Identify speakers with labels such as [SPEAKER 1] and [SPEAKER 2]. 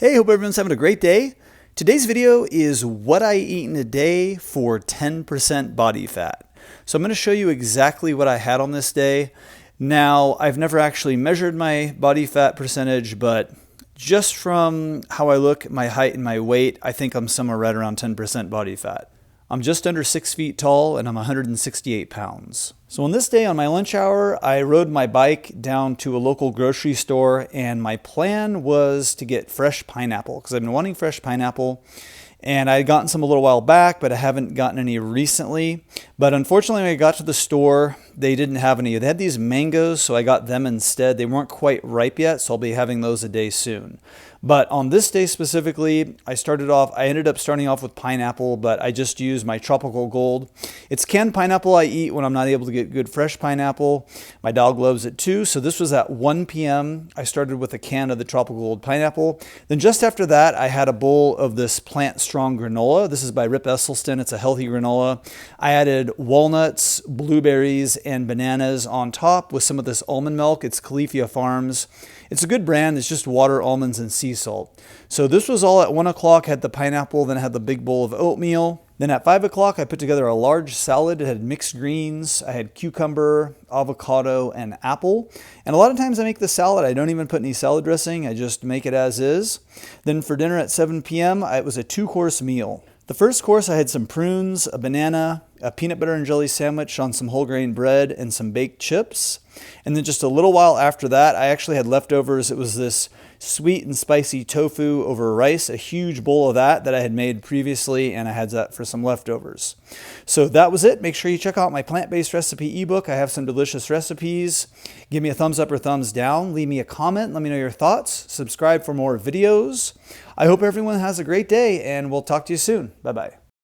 [SPEAKER 1] Hey, hope everyone's having a great day. Today's video is what I eat in a day for 10% body fat. So I'm going to show you exactly what I had on this day. Now, I've never actually measured my body fat percentage, but just from how I look, my height and my weight, I think I'm somewhere right around 10% body fat. I'm just under 6 feet tall and I'm 168 pounds. So on this day on my lunch hour, I rode my bike down to a local grocery store and my plan was to get fresh pineapple because I've been wanting fresh pineapple. And I had gotten some a little while back, but I haven't gotten any recently. But unfortunately, when I got to the store, they didn't have any. They had these mangoes, so I got them instead. They weren't quite ripe yet, so I'll be having those a day soon. But on this day specifically, I ended up starting off with pineapple, but I just used my Tropical Gold. It's canned pineapple I eat when I'm not able to get good fresh pineapple. My dog loves it too. So this was at 1 p.m. I started with a can of the Tropical Gold pineapple. Then just after that, I had a bowl of this Plant Strong granola. This is by Rip Esselstyn. It's a healthy granola. I added walnuts, blueberries, and bananas on top with some of this almond milk. It's Califia Farms. It's a good brand. It's just water, almonds, and sea salt. So this was all at 1 o'clock. I had the pineapple, then I had the big bowl of oatmeal. Then at 5 o'clock, I put together a large salad. It had mixed greens. I had cucumber, avocado, and apple. And a lot of times I make the salad. I don't even put any salad dressing. I just make it as is. Then for dinner at 7 p.m., it was a 2-course meal. The first course, I had some prunes, a banana, a peanut butter and jelly sandwich on some whole grain bread, and some baked chips. And then just a little while after that, I actually had leftovers. It was this sweet and spicy tofu over rice, a huge bowl of that I had made previously, and I had that for some leftovers. So that was it. Make sure you check out my plant-based recipe ebook. I have some delicious recipes. Give me a thumbs up or thumbs down. Leave me a comment. Let me know your thoughts. Subscribe for more videos. I hope everyone has a great day, and we'll talk to you soon. Bye-bye.